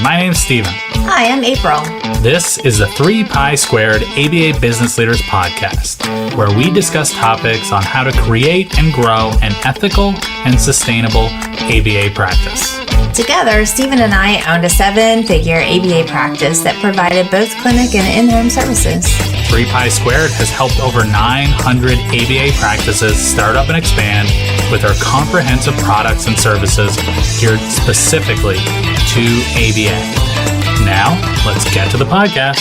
my name's Steven. Hi, I'm April. This is the 3 Pi Squared AByay Business Leaders Podcast, where we discuss topics on how to create and grow an ethical and sustainable AByay practice. Together, Steven and I owned a 7-figure AByay practice that provided both clinic and in-home services. 3 Pi Squared has helped over 900 AByay practices start up and expand with our comprehensive products and services geared specifically to AByay. Now, let's get to the podcast.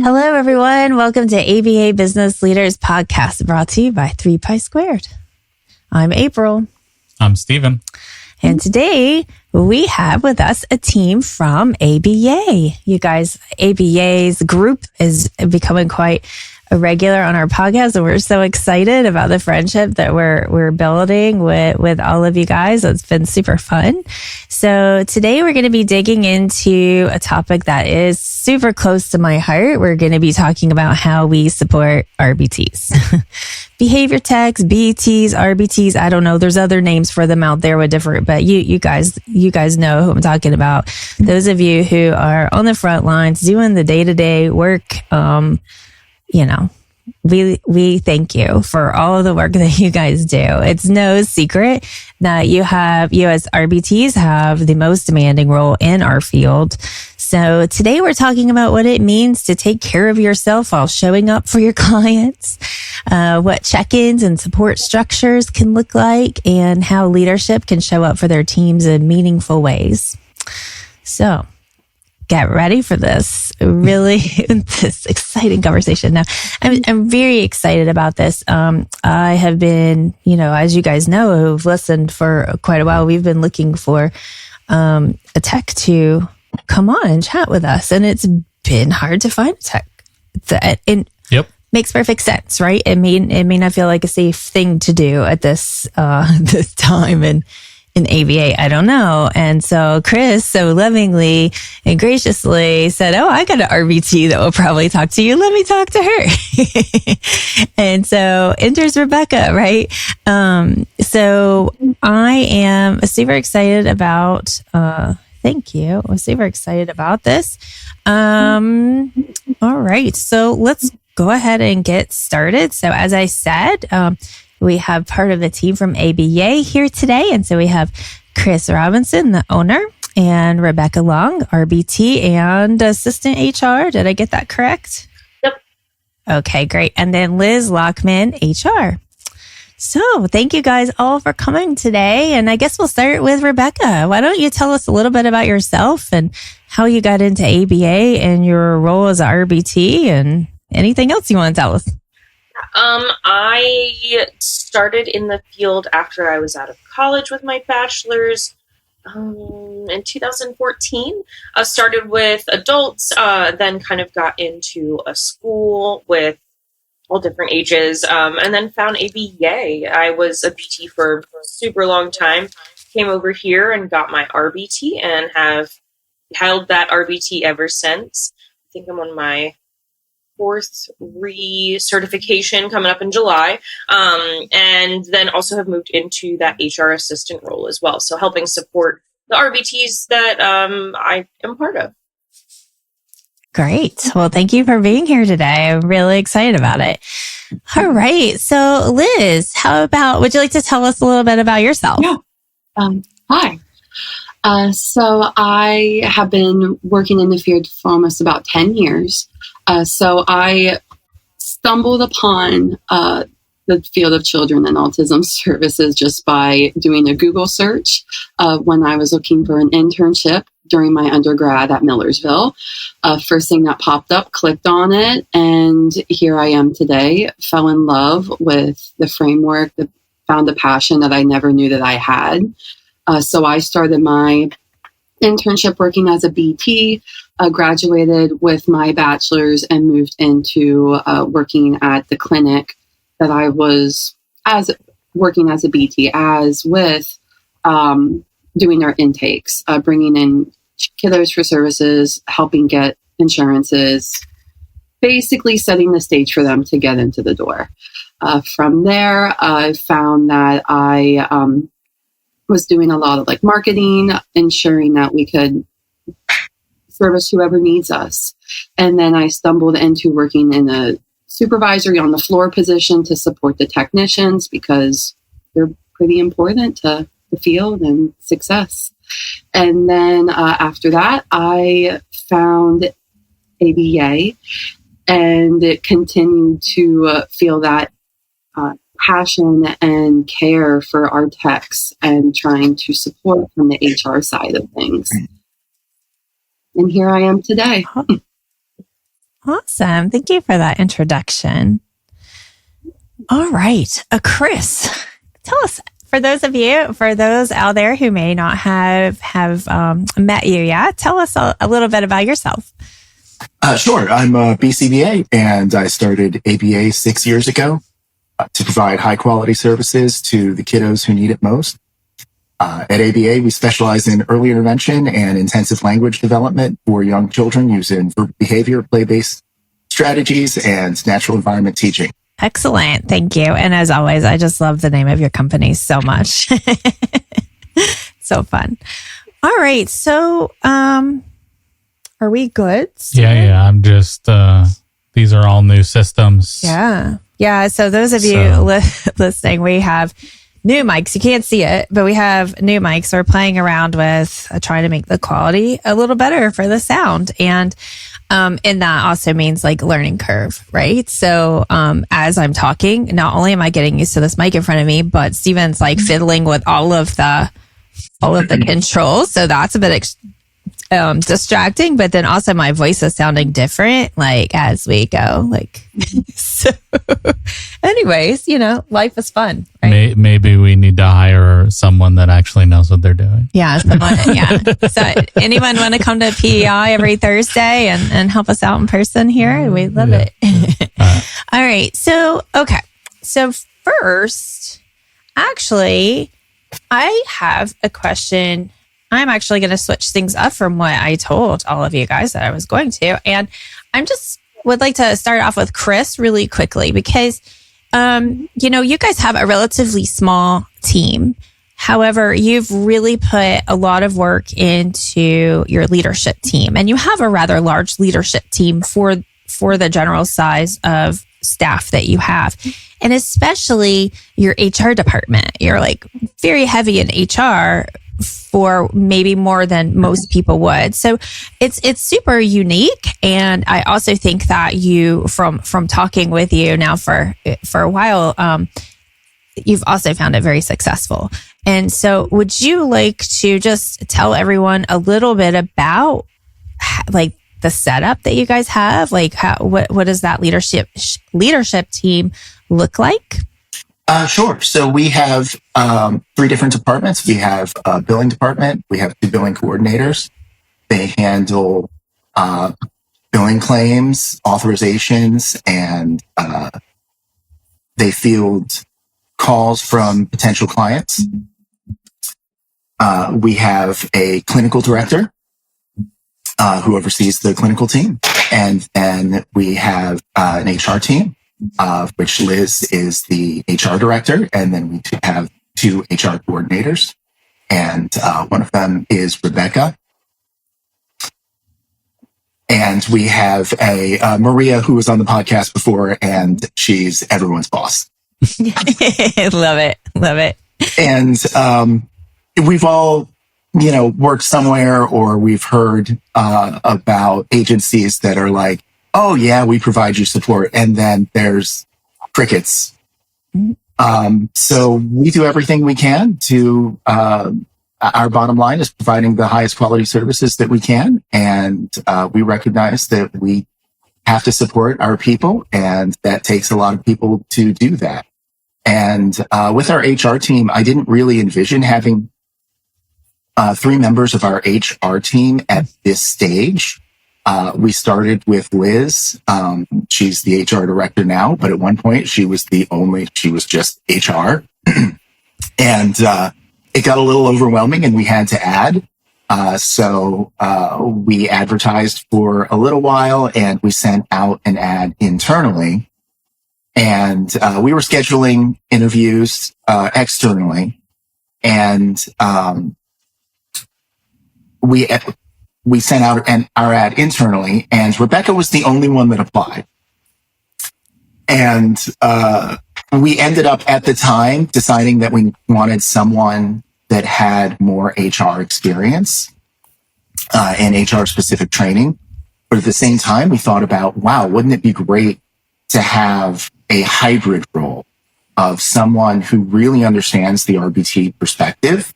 Hello, everyone. Welcome to AByay Business Leaders Podcast, brought to you by 3 Pi Squared. I'm April. I'm Steven. And today we have with us a team from AByay. You guys, AByay's group is becoming quite a regular on our podcast, and we're so excited about the friendship that we're building with all of you guys. It's been super fun. So today we're going to be digging into a topic that is super close to my heart. We're going to be talking about how we support RBTs. Behavior techs, BTs, RBTs. I don't know. There's other names for them out there with different, but you guys know who I'm talking about. Those of you who are on the front lines doing the day-to-day work, we thank you for all of the work that you guys do. It's no secret that you as RBTs have the most demanding role in our field. So today we're talking about what it means to take care of yourself while showing up for your clients, what check-ins and support structures can look like, and how leadership can show up for their teams in meaningful ways. So get ready for this this exciting conversation. Now, I'm very excited about this. I have been, as you guys know, who've listened for quite a while, we've been looking for a tech to come on and chat with us, and it's been hard to find a tech. Yep. Makes perfect sense, right? It may not feel like a safe thing to do at this time in AByay, I don't know. And so Chris so lovingly and graciously said, "Oh, I got an RBT that will probably talk to you. Let me talk to her." And so enters Rebecca, right? So I am super excited about, thank you. I'm super excited about this. All right. So let's go ahead and get started. So as I said, we have part of the team from AByay here today. And so we have Chris Robinson, the owner, and Rebecca Long, RBT and assistant HR. Did I get that correct? Yep. Okay, great. And then Liz Lockman, HR. So thank you guys all for coming today. And I guess we'll start with Rebecca. Why don't you tell us a little bit about yourself and how you got into AByay and your role as a RBT and anything else you want to tell us? I started in the field after I was out of college with my bachelor's in 2014. I started with adults, then kind of got into a school with all different ages, and then found AByay. I was a BT for a super long time, came over here and got my RBT and have held that RBT ever since. I think I'm on my 4th recertification coming up in July, and then also have moved into that HR assistant role as well. So helping support the RBTs that I am part of. Great. Well, thank you for being here today. I'm really excited about it. All right. So Liz, would you like to tell us a little bit about yourself? Yeah. Hi. So I have been working in the field for almost about 10 years. So I stumbled upon the field of children and autism services just by doing a Google search when I was looking for an internship during my undergrad at Millersville. First thing that popped up, clicked on it, and here I am today. Fell in love with the framework, found a passion that I never knew that I had. So I started my internship working as a BT, graduated with my bachelor's, and moved into working at the clinic that I was working as a BT, with doing their intakes, bringing in kiddos for services, helping get insurances, basically setting the stage for them to get into the door. From there, I found that I was doing a lot of like marketing, ensuring that we could service whoever needs us. And then I stumbled into working in a supervisory on the floor position to support the technicians because they're pretty important to the field and success. And then after that, I found AByay and it continued to feel that passion and care for our techs and trying to support from the HR side of things. And here I am today. Awesome. Thank you for that introduction. All right. Chris, tell us, for those out there who may not have met you yet, tell us a little bit about yourself. Sure. I'm a BCBA, and I started AByay 6 years ago to provide high quality services to the kiddos who need it most. At AByay, we specialize in early intervention and intensive language development for young children using behavior, play-based strategies, and natural environment teaching. Excellent. Thank you. And as always, I just love the name of your company so much. So fun. All right. So, are we good? Yeah. I'm just, these are all new systems. Yeah. So those of you listening, we have new mics. You can't see it, but we have new mics. We're playing around with trying to make the quality a little better for the sound. And that also means like learning curve, right? So, as I'm talking, not only am I getting used to this mic in front of me, but Steven's like fiddling with all of the controls. So that's a bit distracting, but then also my voice is sounding different, like as we go, like, so anyways, life is fun, right? Maybe we need to hire someone that actually knows what they're doing. Yeah. So anyone want to come to PEI every Thursday and help us out in person here? We love it. All right. So, okay. So first, actually, I have a question. I'm actually going to switch things up from what I told all of you guys that I was going to. And I'm just would like to start off with Chris really quickly because, you guys have a relatively small team. However, you've really put a lot of work into your leadership team, and you have a rather large leadership team for the general size of staff that you have, and especially your HR department. You're like very heavy in HR for maybe more than most people would. So it's super unique. And I also think that you, from talking with you now for a while, you've also found it very successful. And so would you like to just tell everyone a little bit about like the setup that you guys have? Like what does that leadership team look like? Sure. So we have 3 different departments. We have a billing department. We have 2 billing coordinators. They handle billing claims, authorizations, and they field calls from potential clients. We have a clinical director who oversees the clinical team. And then we have an HR team. Which Liz is the HR director, and then we have 2 HR coordinators, and one of them is Rebecca. And we have a Maria who was on the podcast before, and she's everyone's boss. Love it. And we've all, worked somewhere, or we've heard about agencies that are like, oh yeah, we provide you support. And then there's crickets. So we do everything we can to, our bottom line is providing the highest quality services that we can. And we recognize that we have to support our people, and that takes a lot of people to do that. And with our HR team, I didn't really envision having 3 members of our HR team at this stage. We started with Liz. She's the HR director now, but at one point she was just HR. And it got a little overwhelming and we had to add. So we advertised for a little while and we sent out an ad internally. And we were scheduling interviews externally. And we sent out our ad internally, and Rebecca was the only one that applied. And we ended up at the time deciding that we wanted someone that had more HR experience and HR specific training. But at the same time, we thought about, wow, wouldn't it be great to have a hybrid role of someone who really understands the RBT perspective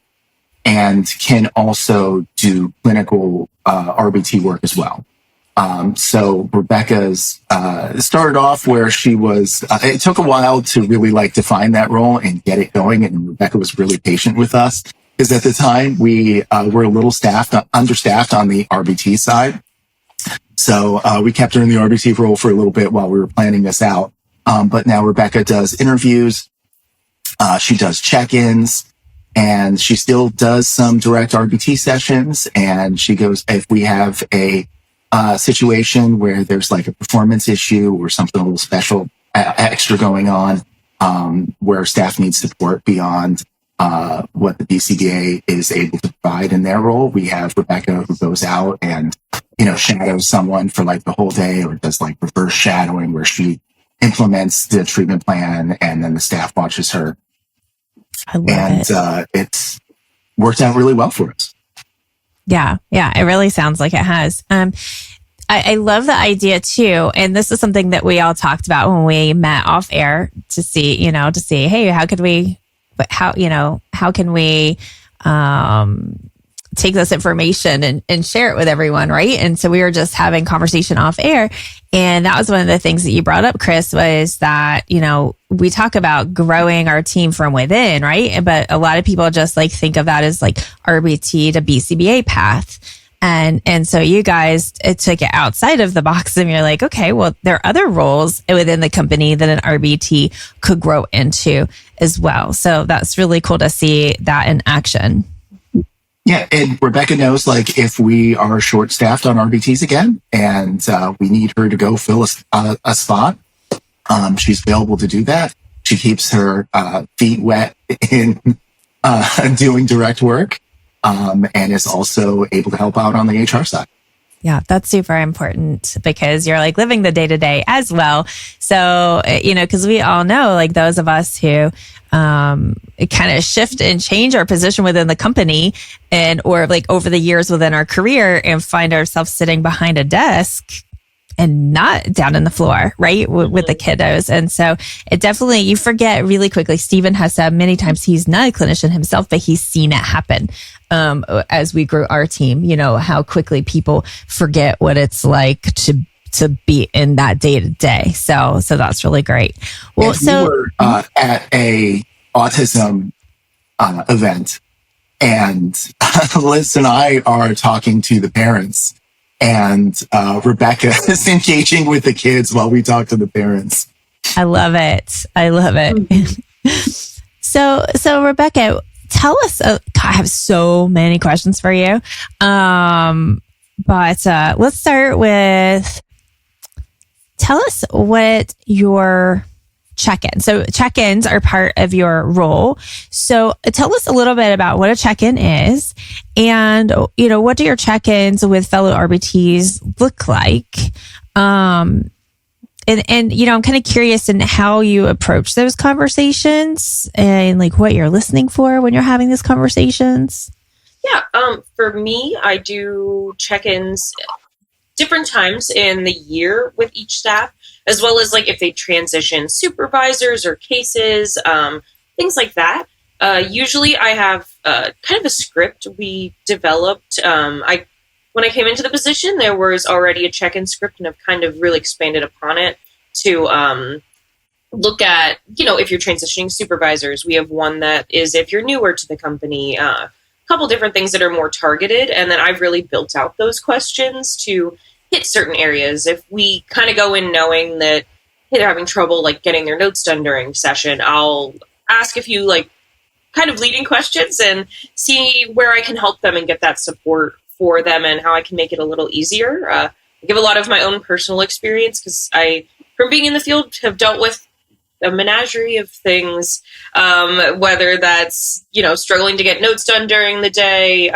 and can also do clinical RBT work as well. So Rebecca's started off where she was, it took a while to really like define that role and get it going. And Rebecca was really patient with us because at the time we were a little understaffed on the RBT side. So we kept her in the RBT role for a little bit while we were planning this out. But now Rebecca does interviews. She does check-ins. And she still does some direct RBT sessions. And she goes, if we have a situation where there's like a performance issue or something a little special, extra going on, where staff needs support beyond what the BCBA is able to provide in their role, we have Rebecca who goes out and, shadows someone for like the whole day, or does like reverse shadowing where she implements the treatment plan and then the staff watches her. I love it. It's worked out really well for us. Yeah. It really sounds like it has. I love the idea too. And this is something that we all talked about when we met off air to see, hey, how can we take this information and share it with everyone, right? And so we were just having conversation off air. And that was one of the things that you brought up, Chris, was that, we talk about growing our team from within, right? But a lot of people just like think of that as like RBT to BCBA path. And so you guys took it outside of the box and you're like, okay, well, there are other roles within the company that an RBT could grow into as well. So that's really cool to see that in action. Yeah, and Rebecca knows, like, if we are short-staffed on RBTs again and we need her to go fill a spot, she's available to do that. She keeps her feet wet in doing direct work and is also able to help out on the HR side. Yeah, that's super important because you're like living the day to day as well. So, because we all know, like those of us who kind of shift and change our position within the company or like over the years within our career and find ourselves sitting behind a desk and not down in the floor, right? With the kiddos. And so it definitely, you forget really quickly. Stephen has said many times he's not a clinician himself, but he's seen it happen as we grew our team, how quickly people forget what it's like to be in that day to day. So that's really great. Well, we were at a autism event, and Liz and I are talking to the parents, and Rebecca is engaging with the kids while we talk to the parents. I love it. So Rebecca, tell us. God, I have so many questions for you. But let's start with. Tell us what your check-in. So check-ins are part of your role. So tell us a little bit about what a check-in is and, what do your check-ins with fellow RBTs look like? And I'm kind of curious in how you approach those conversations and like what you're listening for when you're having these conversations. Yeah. For me, I do check-ins different times in the year with each staff, as well as like if they transition supervisors or cases, things like that. Usually I have kind of a script we developed. When I came into the position, there was already a check-in script, and I've kind of really expanded upon it to look at, if you're transitioning supervisors. We have one that is if you're newer to the company, couple different things that are more targeted. And then I've really built out those questions to hit certain areas. If we kind of go in knowing that they're having trouble like getting their notes done during session, I'll ask a few like kind of leading questions and see where I can help them and get that support for them and how I can make it a little easier. I give a lot of my own personal experience because I, from being in the field, have dealt with a menagerie of things, whether that's, struggling to get notes done during the day,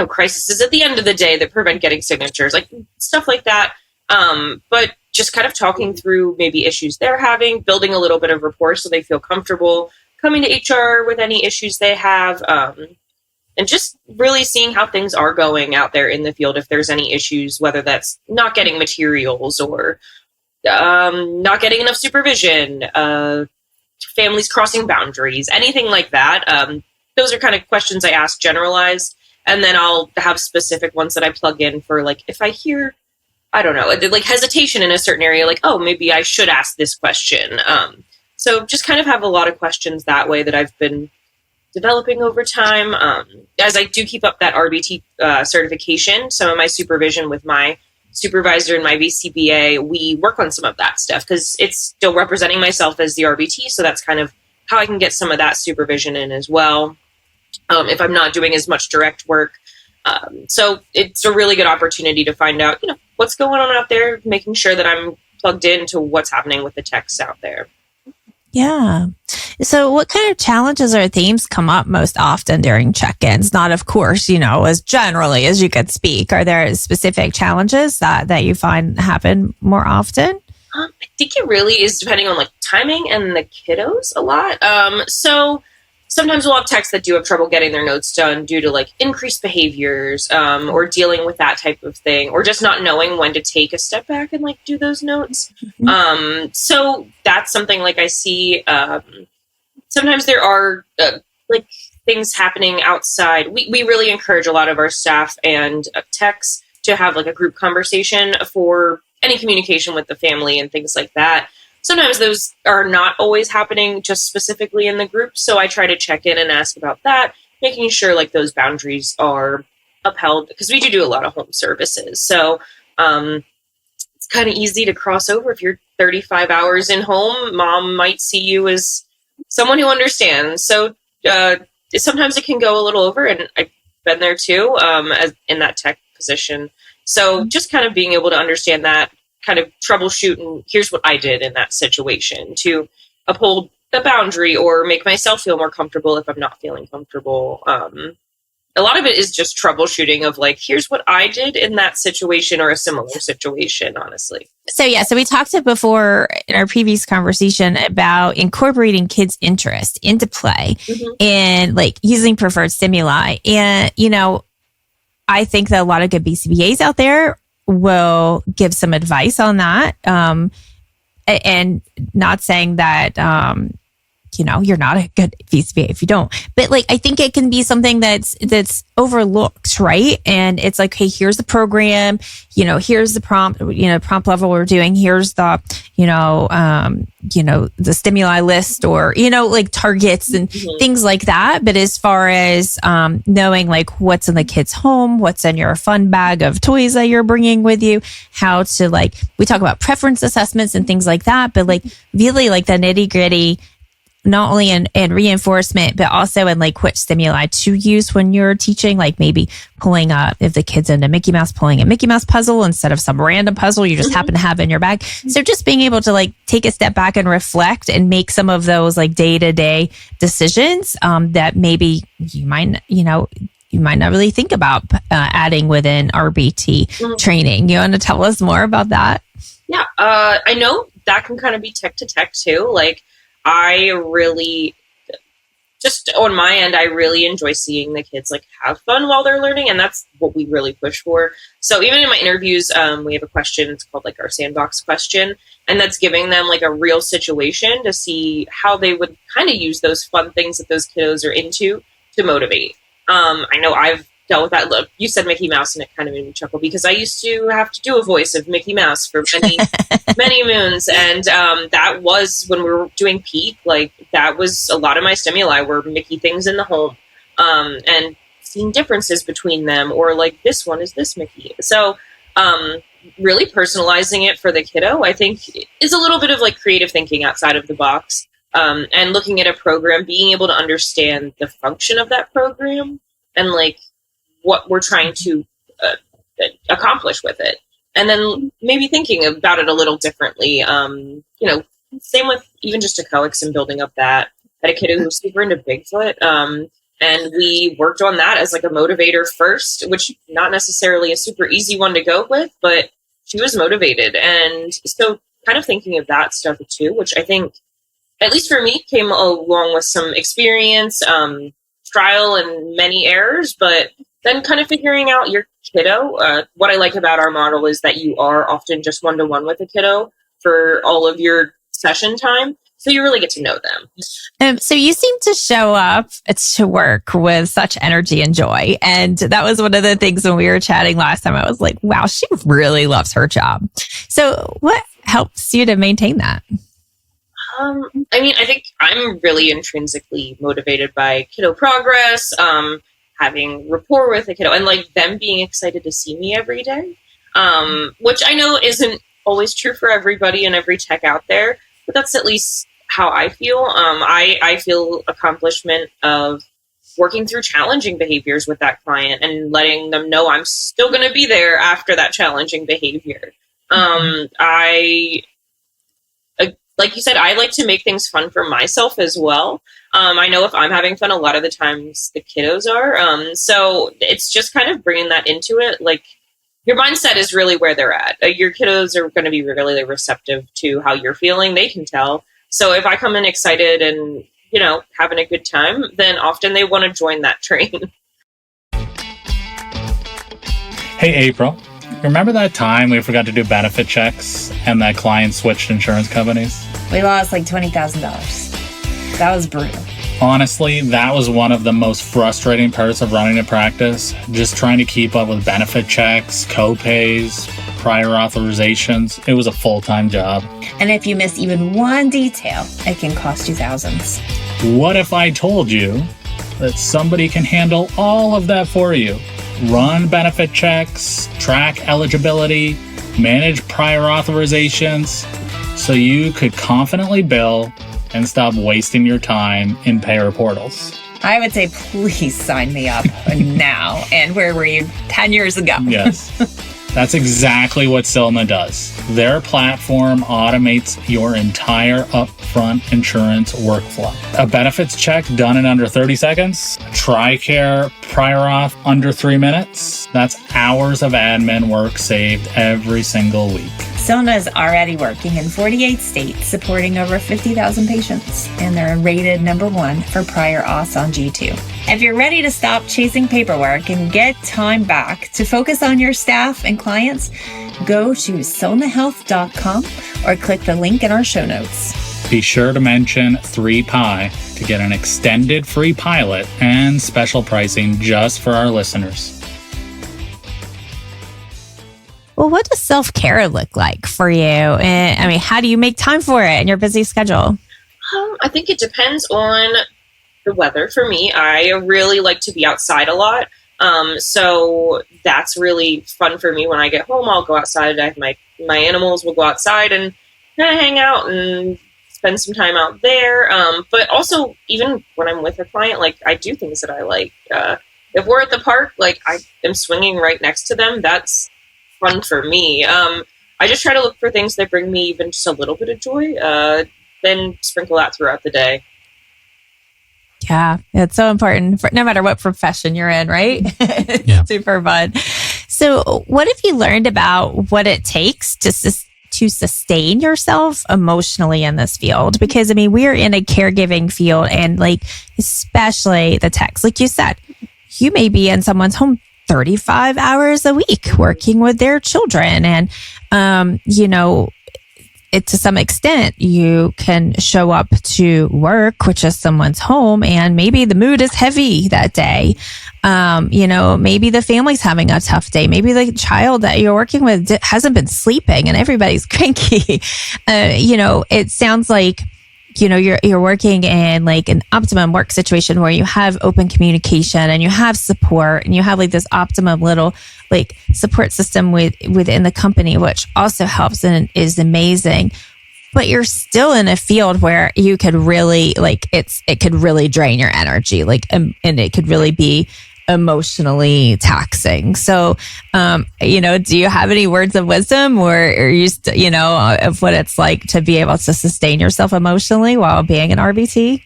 crises at the end of the day that prevent getting signatures, like stuff like that. But just kind of talking through maybe issues they're having, building a little bit of rapport so they feel comfortable coming to HR with any issues they have, and just really seeing how things are going out there in the field. If there's any issues, whether that's not getting materials or not getting enough supervision, families crossing boundaries, anything like that. Those are kind of questions I ask generalized. And then I'll have specific ones that I plug in for, like, if I hear, I don't know, like hesitation in a certain area, like, oh, maybe I should ask this question. So just kind of have a lot of questions that way that I've been developing over time. As I do keep up that RBT certification, some of my supervision with my supervisor and my BCBA, we work on some of that stuff because it's still representing myself as the RBT. So that's kind of how I can get some of that supervision in as well, if I'm not doing as much direct work. So it's a really good opportunity to find out, what's going on out there, making sure that I'm plugged into what's happening with the techs out there. Yeah. So what kind of challenges or themes come up most often during check-ins? Not, of course, as generally as you could speak. Are there specific challenges that you find happen more often? I think it really is depending on timing and the kiddos a lot. So sometimes we'll have techs that do have trouble getting their notes done due to increased behaviors, or dealing with that type of thing, or just not knowing when to take a step back and do those notes. Mm-hmm. So that's something I see. Sometimes there are things happening outside. We really encourage a lot of our staff and techs to have a group conversation for any communication with the family and things like that. Sometimes those are not always happening just specifically in the group. So I try to check in and ask about that, making sure those boundaries are upheld, because we do a lot of home services. So it's kind of easy to cross over. If you're 35 hours in home, mom might see you as someone who understands. So sometimes it can go a little over, and I've been there too, as in that tech position. So just kind of being able to understand that, kind of troubleshoot, and here's what I did in that situation to uphold the boundary or make myself feel more comfortable if I'm not feeling comfortable. A lot of it is just troubleshooting of here's what I did in that situation or a similar situation, honestly. So we talked before in our previous conversation about incorporating kids' interest into play, mm-hmm. and using preferred stimuli. And, I think that a lot of good BCBAs out there will give some advice on that. And not saying that, you're not a good BCBA if you don't, but I think it can be something that's overlooked, right? And it's hey, here's the program, here's the prompt, prompt level we're doing. Here's the, the stimuli list, or, targets and mm-hmm. things like that. But as far as, knowing what's in the kid's home, what's in your fun bag of toys that you're bringing with you, how to we talk about preference assessments and things like that, but really the nitty gritty, not only in reinforcement, but also in which stimuli to use when you're teaching, maybe pulling up, if the kid's into Mickey Mouse, pulling a Mickey Mouse puzzle instead of some random puzzle you just mm-hmm. happen to have in your bag. So just being able to take a step back and reflect and make some of those day-to-day decisions that maybe you might not really think about adding within RBT mm-hmm. training. You want to tell us more about that? Yeah, I know that can kind of be tech to tech too. I really, just on my end, I really enjoy seeing the kids have fun while they're learning, and that's what we really push for. So even in my interviews, we have a question, it's called our sandbox question, and that's giving them a real situation to see how they would kind of use those fun things that those kiddos are into to motivate. I know I've dealt with that. Look, you said Mickey Mouse, and it kind of made me chuckle because I used to have to do a voice of Mickey Mouse for many moons, and that was when we were doing Pete. That was a lot of my stimuli were Mickey things in the home, and seeing differences between them, or this one is this Mickey. So really personalizing it for the kiddo, I think, is a little bit of creative thinking outside of the box, and looking at a program, being able to understand the function of that program and what we're trying to accomplish with it. And then maybe thinking about it a little differently. Same with even just echoics and building up that. I had a kiddo who was super into Bigfoot. And we worked on that as like a motivator first, which not necessarily a super easy one to go with, but she was motivated. And so kind of thinking of that stuff too, which I think, at least for me, came along with some experience, trial and many errors, but then kind of figuring out your kiddo. What I like about our model is that you are often just one-to-one with a kiddo for all of your session time. So you really get to know them. So you seem to show up to work with such energy and joy. And that was one of the things when we were chatting last time. I was like, wow, she really loves her job. So what helps you to maintain that? I mean, I think I'm really intrinsically motivated by kiddo progress, having rapport with a kiddo, and like them being excited to see me every day, which I know isn't always true for everybody and every tech out there, but that's at least how I feel. I feel accomplishment of working through challenging behaviors with that client and letting them know I'm still going to be there after that challenging behavior. Like you said, I like to make things fun for myself as well. I know if I'm having fun, a lot of the times the kiddos are. So it's just kind of bringing that into it. Like, your mindset is really where they're at. Your kiddos are going to be really receptive to how you're feeling. They can tell. So if I come in excited and, you know, having a good time, then often they want to join that train. Hey, April, remember that time we forgot to do benefit checks and that client switched insurance companies? We lost like $20,000. That was brutal. Honestly, that was one of the most frustrating parts of running a practice. Just trying to keep up with benefit checks, co-pays, prior authorizations. It was a full-time job. And if you miss even one detail, it can cost you thousands. What if I told you that somebody can handle all of that for you? Run benefit checks, track eligibility, manage prior authorizations, so you could confidently bill and stop wasting your time in payer portals. I would say, please sign me up now. And where were you 10 years ago? Yes. That's exactly what Silna does. Their platform automates your entire upfront insurance workflow. A benefits check done in under 30 seconds. TRICARE prior auth under 3 minutes. That's hours of admin work saved every single week. Silna is already working in 48 states, supporting over 50,000 patients, and they're rated #1 for prior auths on G2. If you're ready to stop chasing paperwork and get time back to focus on your staff and clients, go to silnahealth.com or click the link in our show notes. Be sure to mention 3Pi to get an extended free pilot and special pricing just for our listeners. Well, what does self-care look like for you? And I mean, how do you make time for it in your busy schedule? I think it depends on the weather. For me, I really like to be outside a lot. So that's really fun for me. When I get home, I'll go outside. I have my animals will go outside and kind of hang out and spend some time out there. But also, even when I'm with a client, like, I do things that I like. If we're at the park, like, I am swinging right next to them. That's fun for me. I just try to look for things that bring me even just a little bit of joy, then sprinkle that throughout the day. Yeah, it's so important for no matter what profession you're in, right? Yeah. Super fun. So what have you learned about what it takes to sustain yourself emotionally in this field? Because I mean, we're in a caregiving field, and like, especially the techs, like you said, you may be in someone's home 35 hours a week working with their children. And, you know, to some extent, you can show up to work, which is someone's home, and maybe the mood is heavy that day. You know, maybe the family's having a tough day. Maybe the child that you're working with hasn't been sleeping and everybody's cranky. You know, it sounds like, you know, you're working in like an optimum work situation where you have open communication and you have support and you have like this optimum little like support system within the company, which also helps and is amazing. But you're still in a field where you could really like it could really drain your energy, like, and it could really be emotionally taxing. So, do you have any words of wisdom, or are you, of what it's like to be able to sustain yourself emotionally while being an RBT?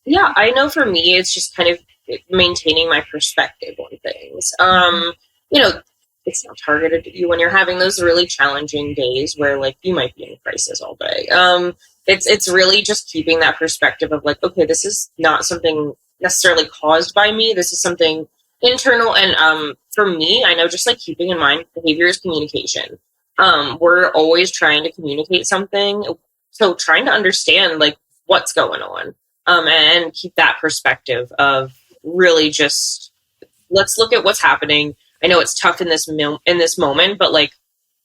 Yeah, I know for me, it's just kind of maintaining my perspective on things. It's not targeted at you when you're having those really challenging days where like you might be in crisis all day. It's really just keeping that perspective of like, okay, this is not something necessarily caused by me. This is something internal. And for me, I know just like keeping in mind behavior is communication. We're always trying to communicate something. So trying to understand like what's going on, and keep that perspective of really just, let's look at what's happening. I know it's tough in this moment, but like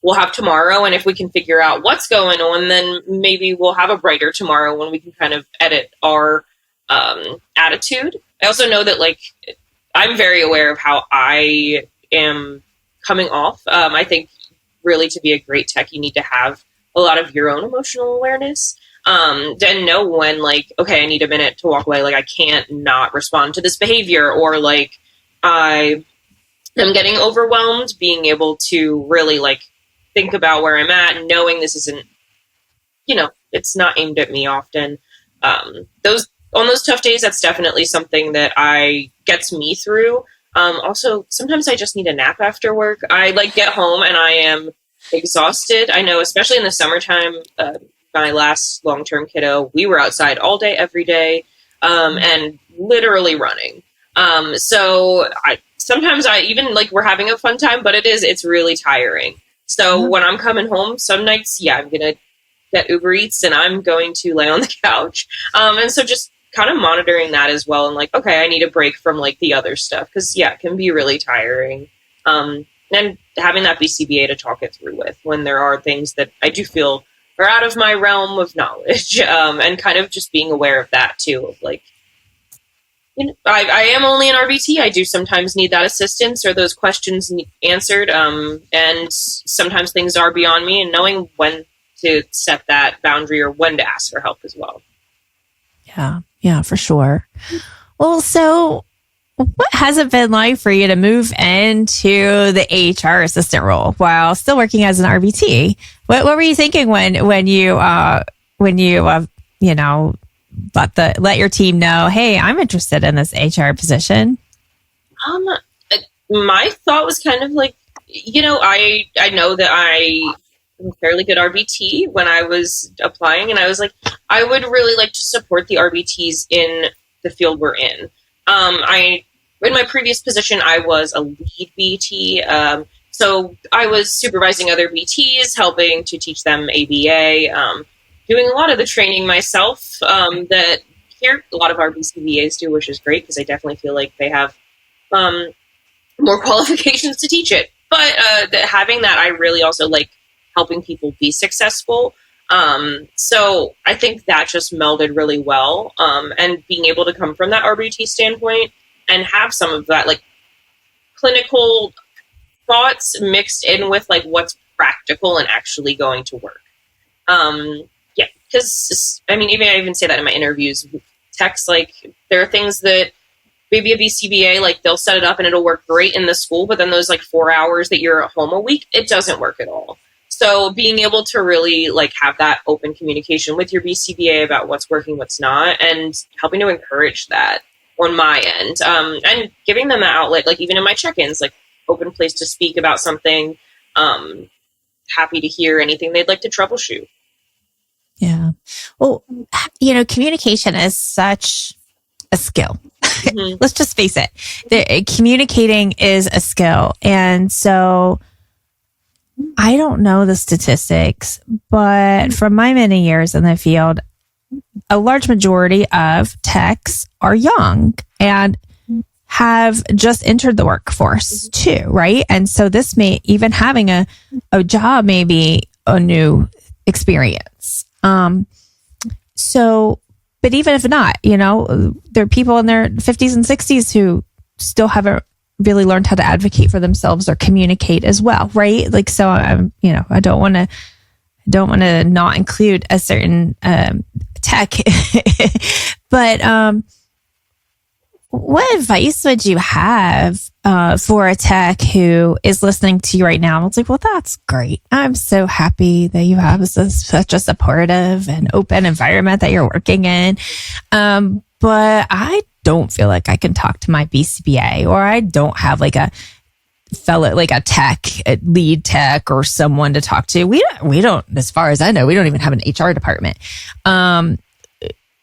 we'll have tomorrow. And if we can figure out what's going on, then maybe we'll have a brighter tomorrow when we can kind of edit our attitude. I also know that like I'm very aware of how I am coming off. I think really to be a great tech, you need to have a lot of your own emotional awareness. And know when like, okay, I need a minute to walk away. Like I can't not respond to this behavior, or like I am getting overwhelmed, being able to really like think about where I'm at, knowing this isn't, it's not aimed at me often. On those tough days, that's definitely something that gets me through. Also, sometimes I just need a nap after work. I like get home and I am exhausted. I know, especially in the summertime, my last long-term kiddo, we were outside all day, every day, and literally running. So sometimes I even like we're having a fun time, but it's really tiring. So when I'm coming home, some nights, I'm going to get Uber Eats and I'm going to lay on the couch. And so just kind of monitoring that as well. And like, okay, I need a break from like the other stuff. Cause it can be really tiring. And having that BCBA to talk it through with when there are things that I do feel are out of my realm of knowledge. And kind of just being aware of that too, of like, I am only an RBT. I do sometimes need that assistance or those questions answered. And sometimes things are beyond me, and knowing when to set that boundary or when to ask for help as well. Yeah, for sure. Well, so what has it been like for you to move into the HR assistant role while still working as an RBT? What were you thinking when you let your team know, hey, I'm interested in this HR position? My thought was kind of like, I know that I'm a fairly good RBT when I was applying, and I was like, I would really like to support the RBTs in the field we're in. In my previous position, I was a lead BT. So I was supervising other BTs, helping to teach them AByay, doing a lot of the training myself that here a lot of our BCBAs do, which is great because I definitely feel like they have more qualifications to teach it. But having that, I really also like helping people be successful. So I think that just melded really well. And being able to come from that RBT standpoint and have some of that like clinical thoughts mixed in with like what's practical and actually going to work. Because I even say that in my interviews. Techs, like there are things that maybe a BCBA, like they'll set it up and it'll work great in the school, but then those like 4 hours that you're at home a week, it doesn't work at all. So being able to really like have that open communication with your BCBA about what's working, what's not, and helping to encourage that on my end, and giving them that outlet, like even in my check-ins, like open place to speak about something, happy to hear anything they'd like to troubleshoot. Yeah. Well, communication is such a skill. Mm-hmm. Let's just face it. Communicating is a skill. And so I don't know the statistics, but from my many years in the field, a large majority of techs are young and have just entered the workforce too, right? And so this may, even having a job may be a new experience. But even if not, there are people in their 50s and 60s who still haven't really learned how to advocate for themselves or communicate as well, right? Like, so I'm, I don't want to not include a certain tech, but What advice would you have for a tech who is listening to you right now? And it's like, well, that's great. I'm so happy that you have such a supportive and open environment that you're working in. But I don't feel like I can talk to my BCBA, or I don't have like a fellow, like a lead tech or someone to talk to. We don't, as far as I know, we don't even have an HR department.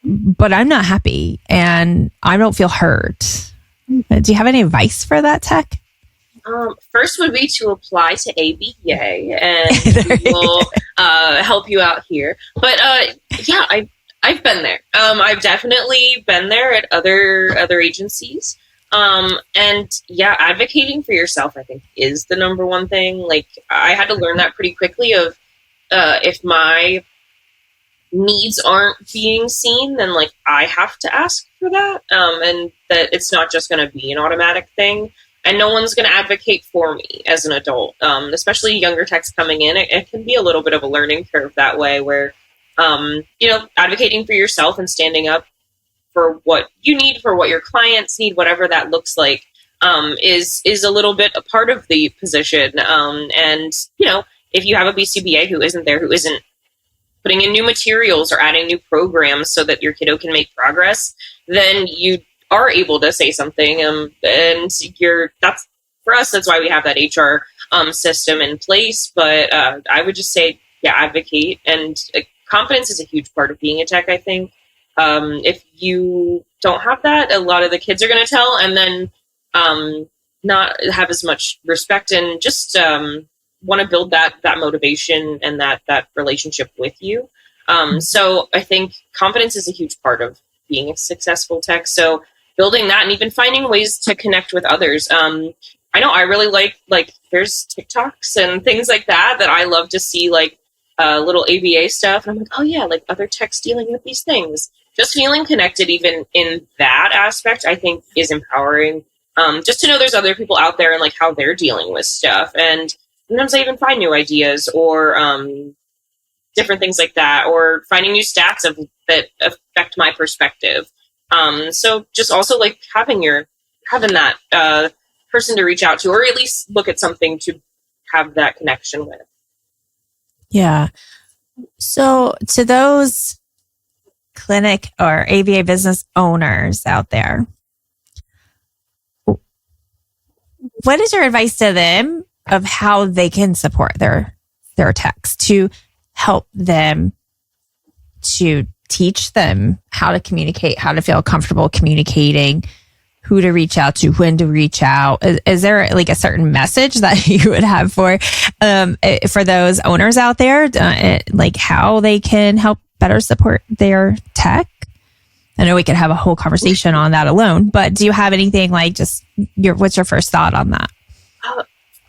But I'm not happy and I don't feel heard. Do you have any advice for that tech? First would be to apply to AByay, and we'll help you out here. But yeah, I've been there. I've definitely been there at other agencies. And yeah, advocating for yourself, I think, is the number one thing. Like, I had to learn that pretty quickly of if my needs aren't being seen, then like I have to ask for that. And that it's not just going to be an automatic thing, and no one's going to advocate for me as an adult. Especially younger techs coming in, it can be a little bit of a learning curve that way, where, advocating for yourself and standing up for what you need, for what your clients need, whatever that looks like, is a little bit a part of the position. And, if you have a BCBA who isn't putting in new materials or adding new programs so that your kiddo can make progress, then you are able to say something. And that's, for us, that's why we have that HR system in place. But I would just say, yeah, advocate. And confidence is a huge part of being a tech, I think. If you don't have that, a lot of the kids are going to tell, and then not have as much respect, and just want to build that motivation and that relationship with you. So I think confidence is a huge part of being a successful tech. So building that, and even finding ways to connect with others. I know I really like there's TikToks and things like that I love to see, like little AByay stuff. And I'm like, oh yeah, like other techs dealing with these things. Just feeling connected, even in that aspect, I think is empowering. Just to know there's other people out there and like how they're dealing with stuff. And sometimes I even find new ideas or different things like that, or finding new stats that affect my perspective. So just also like having that person to reach out to, or at least look at something to have that connection with. Yeah. So to those clinic or AByay business owners out there, what is your advice to them of how they can support their techs, to help them, to teach them how to communicate, how to feel comfortable communicating, who to reach out to, when to reach out? Is there like a certain message that you would have for those owners out there, like how they can help better support their tech? I know we could have a whole conversation on that alone, but do you have anything like what's your first thought on that?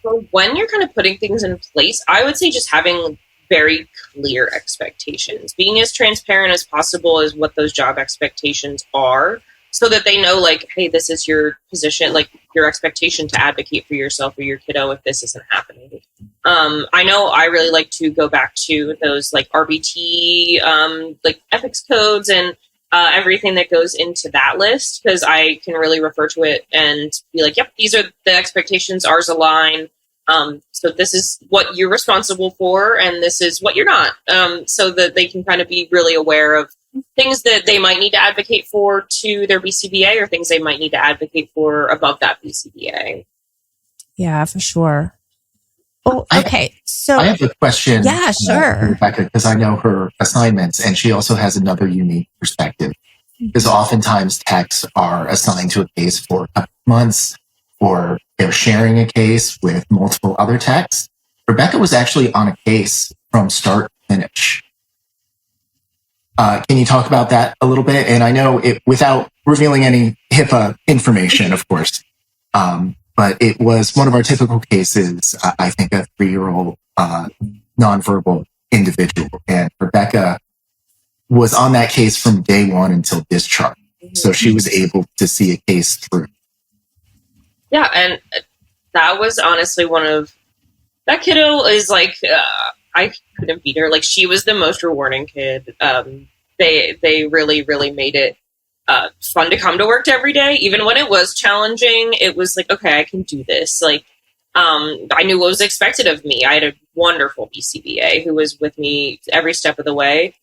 For when you're kind of putting things in place, I would say just having very clear expectations, being as transparent as possible as what those job expectations are, so that they know, like, hey, this is your position, like your expectation to advocate for yourself or your kiddo if this isn't happening. I know I really like to go back to those like RBT, like ethics codes and everything that goes into that list, because I can really refer to it and be like, yep, these are the expectations, ours align. So this is what you're responsible for, and this is what you're not. So that they can kind of be really aware of things that they might need to advocate for to their BCBA, or things they might need to advocate for above that BCBA. Yeah, for sure. Oh, okay. So I have a question. Yeah, sure. Rebecca, because I know her assignments, and she also has another unique perspective. Because oftentimes techs are assigned to a case for a couple months, or they're sharing a case with multiple other techs. Rebecca was actually on a case from start to finish. Can you talk about that a little bit? And I know it without revealing any HIPAA information, of course. But it was one of our typical cases, I think a 3-year-old nonverbal individual. And Rebecca was on that case from day one until discharge. So she was able to see a case through. Yeah, and that was honestly that kiddo is like, I couldn't beat her. Like, she was the most rewarding kid. They really, really made it fun to come to work every day. Even when it was challenging, it was like, okay, I can do this. Like, I knew what was expected of me. I had a wonderful BCBA who was with me every step of the way.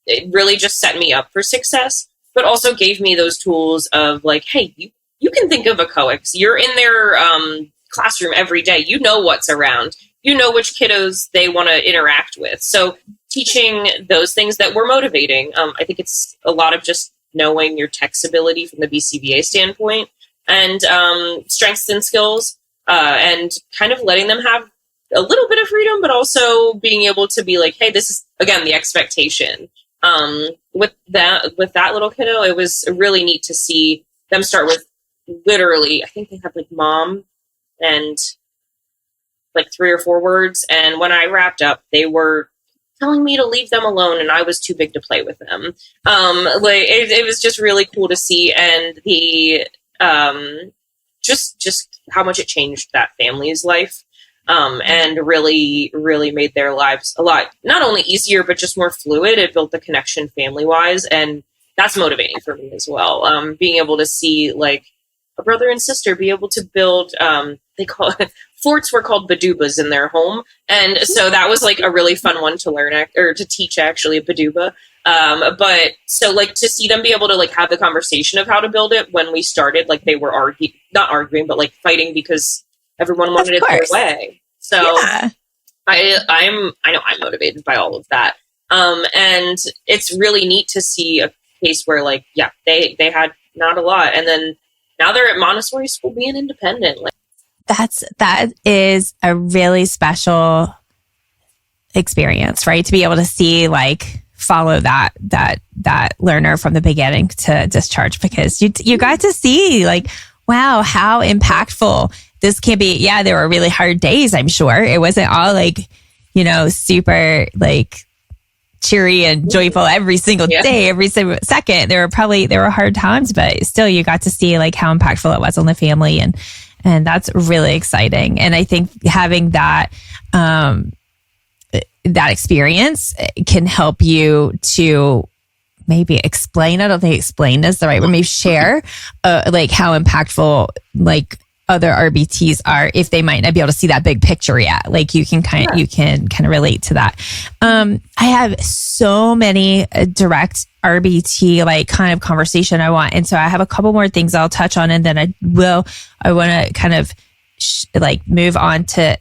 It really just set me up for success, but also gave me those tools of like, hey, you can think of a co-ex. You're in their classroom every day. You know what's around. You know which kiddos they want to interact with. So teaching those things that were motivating. I think it's a lot of just knowing your text ability from the BCBA standpoint and strengths and skills and kind of letting them have a little bit of freedom, but also being able to be like, hey, this is, again, the expectation. With that little kiddo, it was really neat to see them start with literally, I think they had like mom and like 3 or 4 words. And when I wrapped up, they were telling me to leave them alone and I was too big to play with them. Like it was just really cool to see. And the, just how much it changed that family's life. And really, really made their lives a lot, not only easier, but just more fluid. It built the connection family-wise, and that's motivating for me as well. Being able to see, like, a brother and sister be able to build, they call it, forts were called badubas in their home. And so that was, like, a really fun one to learn, or to teach, actually, a baduba. But so, like, to see them be able to, like, have the conversation of how to build it when we started, like, they were not arguing, but, like, fighting because everyone wanted it their way. So yeah. I know I'm motivated by all of that. And it's really neat to see a case where, like, yeah, they had not a lot. And then now they're at Montessori school being independent. Like, that is a really special experience, right? To be able to see, like, follow that learner from the beginning to discharge, because you got to see, like, wow, how impactful this can be. Yeah, there were really hard days, I'm sure. It wasn't all like, super like cheery and joyful every single day, every single second. There were hard times, but still you got to see like how impactful it was on the family. And that's really exciting. And I think having that experience can help you to maybe explain. I don't think explain is the right word. Maybe share like how impactful like other RBTs are if they might not be able to see that big picture yet. Like you can kind of relate to that. I have so many direct RBT like kind of conversation I want, and so I have a couple more things I'll touch on, and then I want to kind of like move on to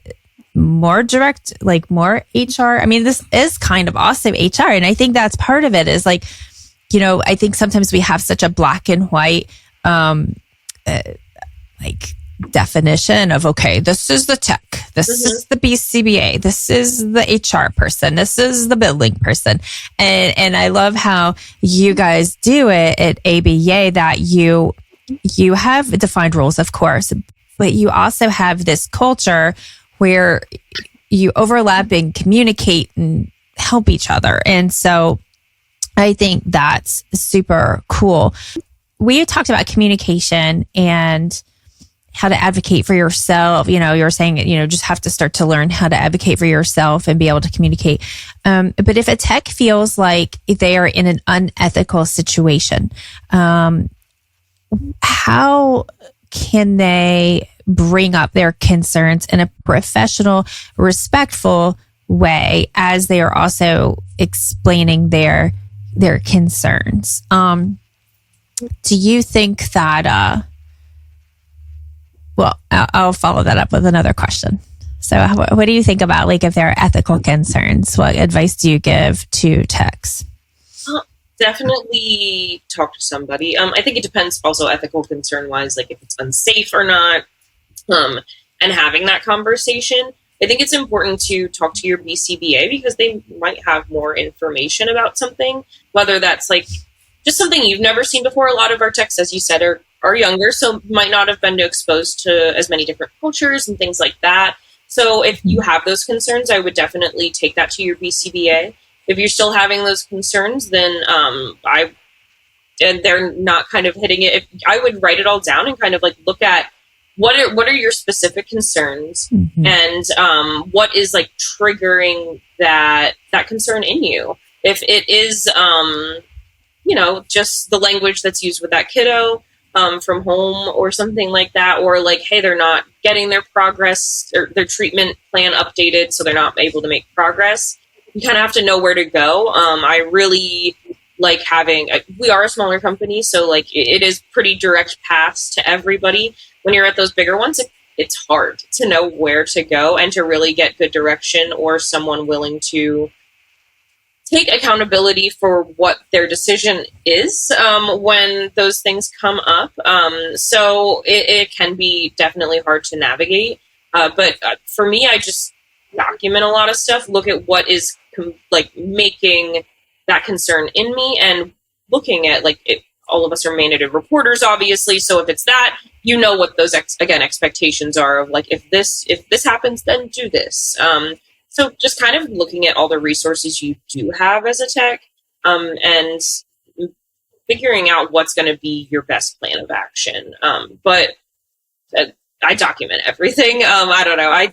more direct, like more HR. I mean, this is kind of awesome HR, and I think that's part of it is like, I think sometimes we have such a black and white, like definition of, okay, this is the tech, this is the BCBA, this is the HR person, this is the building person. And I love how you guys do it at AByay, that you have defined roles, of course, but you also have this culture where you overlap and communicate and help each other. And so I think that's super cool. We talked about communication and how to advocate for yourself. You're saying, just have to start to learn how to advocate for yourself and be able to communicate. But if a tech feels like they are in an unethical situation, how can they bring up their concerns in a professional, respectful way as they are also explaining their concerns? Do you think that, well, I'll follow that up with another question. So what do you think about, like, if there are ethical concerns, what advice do you give to techs? Definitely talk to somebody. I think it depends also ethical concern wise, like if it's unsafe or not, and having that conversation. I think it's important to talk to your BCBA because they might have more information about something, whether that's like just something you've never seen before. A lot of our techs, as you said, are younger, so might not have been exposed to as many different cultures and things like that. So if you have those concerns, I would definitely take that to your BCBA. If you're still having those concerns, then and they're not kind of hitting it, I would write it all down and kind of like look at what are your specific concerns, and what is like triggering that concern in you. If it is just the language that's used with that kiddo from home or something like that, or like, hey, they're not getting their progress or their treatment plan updated, so they're not able to make progress. You kind of have to know where to go. I really like we are a smaller company, so like it is pretty direct paths to everybody. When you're at those bigger ones, it's hard to know where to go and to really get good direction or someone willing to take accountability for what their decision is when those things come up. So it can be definitely hard to navigate. But for me, I just document a lot of stuff, look at what is making that concern in me, and looking at all of us are mandated reporters, obviously. So if it's that, what those expectations are of like, if this happens, then do this. So just kind of looking at all the resources you do have as a tech, and figuring out what's going to be your best plan of action. But I document everything. I don't know.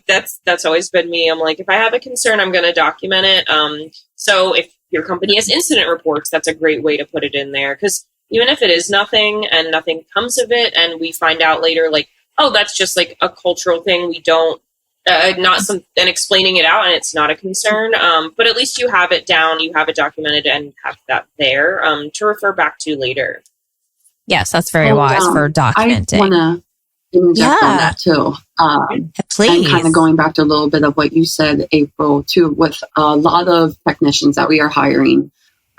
That's always been me. I'm like, if I have a concern, I'm going to document it. So if your company has incident reports, that's a great way to put it in there. Because even if it is nothing and nothing comes of it, and we find out later, like, oh, that's just like a cultural thing. We don't. And explaining it out, and it's not a concern. But at least you have it down, you have it documented, and have that there to refer back to later. Yes, that's very wise for documenting. I want to interject on that too. Please. And kind of going back to a little bit of what you said, April, too, with a lot of technicians that we are hiring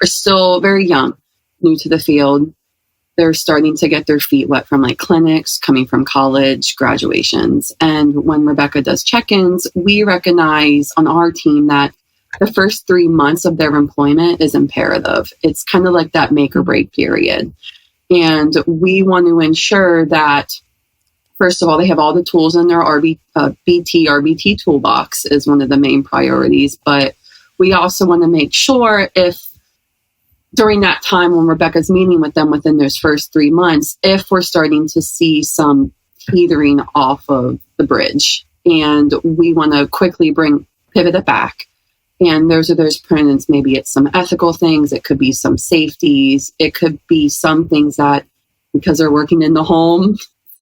are still very young, new to the field. They're starting to get their feet wet from like clinics, coming from college, graduations. And when Rebecca does check-ins, we recognize on our team that the first 3 months of their employment is imperative. It's kind of like that make or break period. And we want to ensure that, first of all, they have all the tools in their RBT toolbox is one of the main priorities. But we also want to make sure if during that time when Rebecca's meeting with them within those first 3 months, if we're starting to see some teetering off of the bridge, and we want to quickly pivot it back. And those prints, maybe it's some ethical things, it could be some safeties, it could be some things that, because they're working in the home,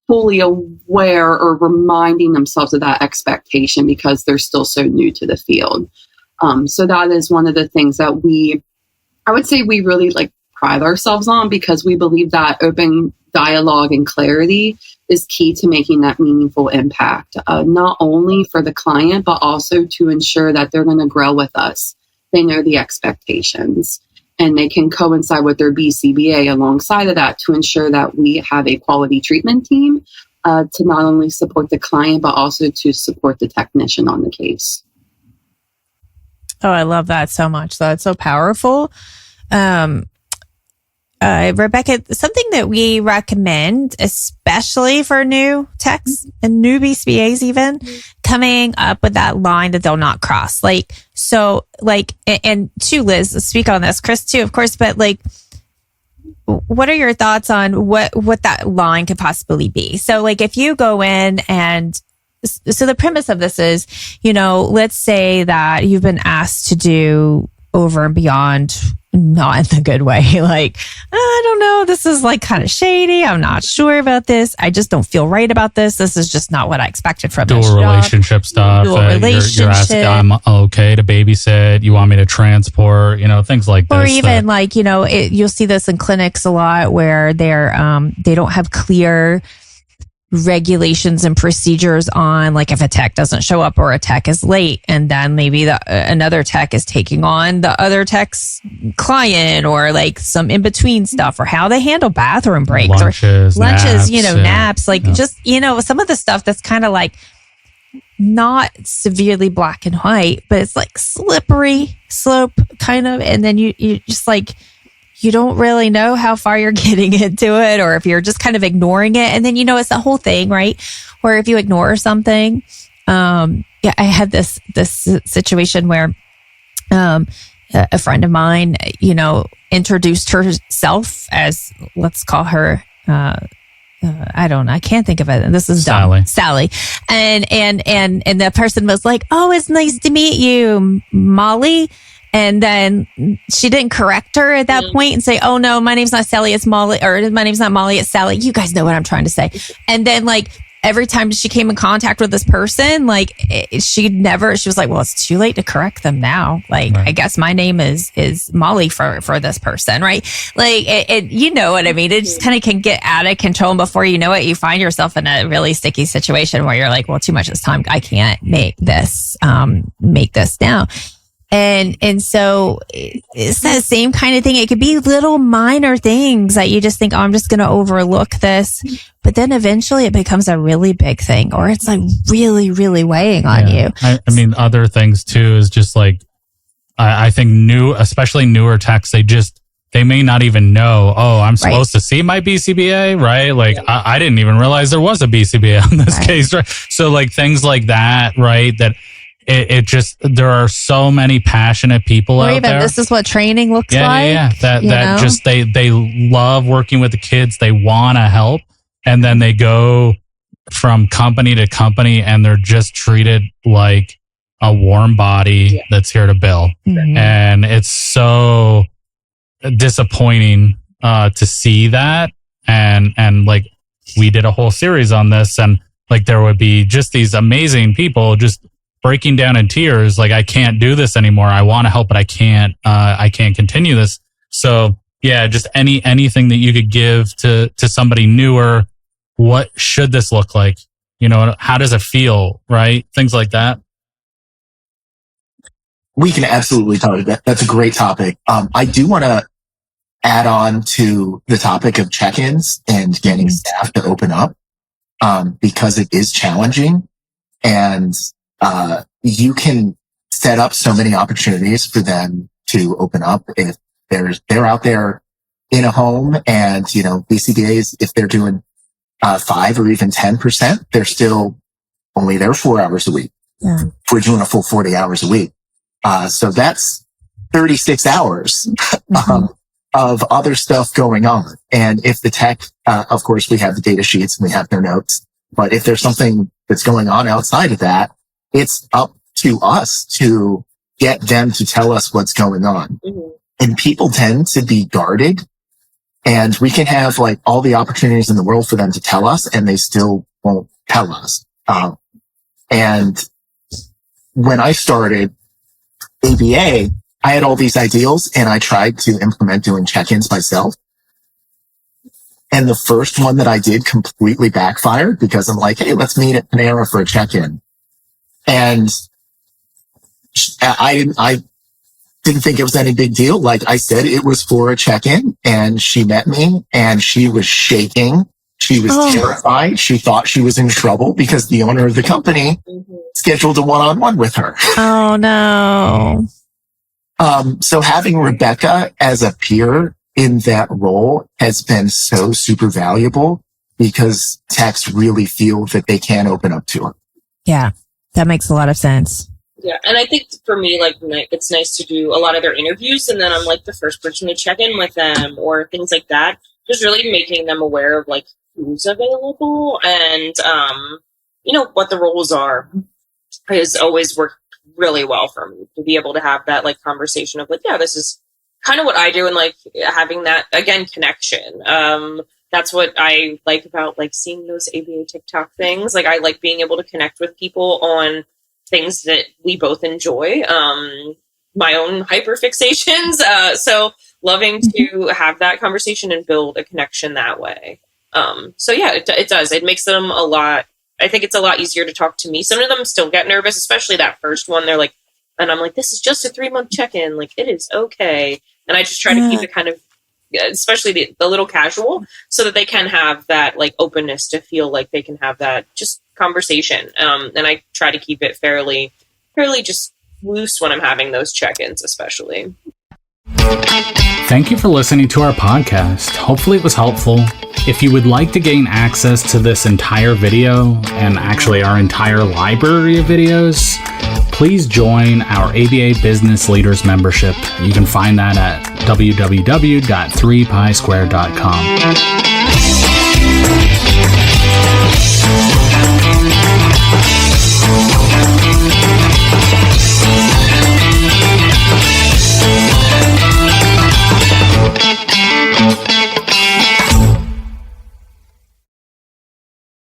fully aware or reminding themselves of that expectation because they're still so new to the field. So that is one of the things that I would say we really pride ourselves on, because we believe that open dialogue and clarity is key to making that meaningful impact, not only for the client, but also to ensure that they're going to grow with us. They know the expectations, and they can coincide with their BCBA alongside of that to ensure that we have a quality treatment team to not only support the client, but also to support the technician on the case. Oh, I love that so much. That's so powerful. Rebecca, something that we recommend, especially for new techs and new BCBAs even, coming up with that line that they'll not cross. And to Liz, speak on this, Chris too, of course, but what are your thoughts on what that line could possibly be? So if you go in and so the premise of this is, let's say that you've been asked to do over and beyond, not in the good way. I don't know, this is kind of shady. I'm not sure about this. I just don't feel right about this. This is just not what I expected from this job. Relationship stuff. Dual relationship. You're asking, I'm okay to babysit. You want me to transport, things like this. Or even you'll see this in clinics a lot where they don't have clear regulations and procedures on if a tech doesn't show up or a tech is late, and then maybe another tech is taking on the other tech's client, or some in between stuff, or how they handle bathroom breaks, lunches, or lunches, naps, naps, just some of the stuff that's kind of not severely black and white, but it's slippery slope kind of, and then you just you don't really know how far you're getting into it, or if you're just kind of ignoring it. And then, it's the whole thing, right? Or if you ignore something. I had this situation where, a friend of mine, introduced herself as, let's call her, I don't know. I can't think of it. This is dumb. Sally. And the person was like, oh, it's nice to meet you, Molly. And then she didn't correct her at that point and say, oh no, my name's not Sally, it's Molly, or my name's not Molly, it's Sally. You guys know what I'm trying to say. And then like every time she came in contact with this person, like she was like, well, it's too late to correct them now. Like, I guess my name is Molly for this person. Right. Like it you know what I mean? It just kind of can get out of control. And before you know it, you find yourself in a really sticky situation where you're like, well, too much this time. I can't make this now. And so it's that same kind of thing. It could be little minor things that you just think, oh, I'm just going to overlook this. But then eventually it becomes a really big thing, or it's like really, really weighing on you. I mean, other things too is just like, I think especially newer techs, they may not even know, oh, I'm supposed to see my BCBA, right? Like I didn't even realize there was a BCBA in this case, right? So like things like that, right? That it just, there are so many passionate people out there. This is what training looks like. Yeah. That just, they love working with the kids. They want to help. And then they go from company to company and they're just treated like a warm body that's here to bill. Mm-hmm. And it's so disappointing to see that. And like we did a whole series on this, and like there would be just these amazing people just breaking down in tears, like, I can't do this anymore. I want to help, but I can't continue this. So yeah, just anything that you could give to somebody newer. What should this look like? You know, how does it feel? Right? Things like that. We can absolutely talk about that. That's a great topic. I do want to add on to the topic of check-ins and getting staff to open up, because it is challenging, and you can set up so many opportunities for them to open up if they're out there in a home, and, you know, BCBAs, if they're doing 5 or even 10%, they're still only there 4 hours a week. Yeah. If we're doing a full 40 hours a week. So that's 36 hours of other stuff going on. And if the tech, of course, we have the data sheets and we have their notes, but if there's something that's going on outside of that, it's up to us to get them to tell us what's going on. Mm-hmm. And people tend to be guarded, and we can have like all the opportunities in the world for them to tell us, and they still won't tell us. And when I started AByay, I had all these ideals and I tried to implement doing check-ins myself. And the first one that I did completely backfired, because I'm like, hey, let's meet at Panera for a check-in. And I didn't think it was any big deal. Like I said, it was for a check-in, and she met me and she was shaking. She was terrified. She thought she was in trouble because the owner of the company scheduled a one-on-one with her. Oh no. So having Rebecca as a peer in that role has been so super valuable, because techs really feel that they can open up to her. Yeah, that makes a lot of sense. Yeah, and I think for me, like, it's nice to do a lot of their interviews, and then I'm like the first person to check in with them or things like that. Just really making them aware of like who's available and, you know, what the roles are has always worked really well for me to be able to have that like conversation of like, yeah, this is kind of what I do, and like having that, again, connection. That's what I like about like seeing those AByay TikTok things. Like I like being able to connect with people on things that we both enjoy, my own hyperfixations. So loving to have that conversation and build a connection that way. So yeah, it does. It makes them a lot, I think it's a lot easier to talk to me. Some of them still get nervous, especially that first one. They're like, and I'm like, this is just a 3-month check-in. Like, it is okay. And I just try to keep it kind of, especially the little casual, so that they can have that like openness to feel like they can have that just conversation. And I try to keep it fairly just loose when I'm having those check-ins, especially. Thank you for listening to our podcast. Hopefully it was helpful. If you would like to gain access to this entire video, and actually our entire library of videos, please join our AByay Business Leaders membership. You can find that at www.3pisquare.com.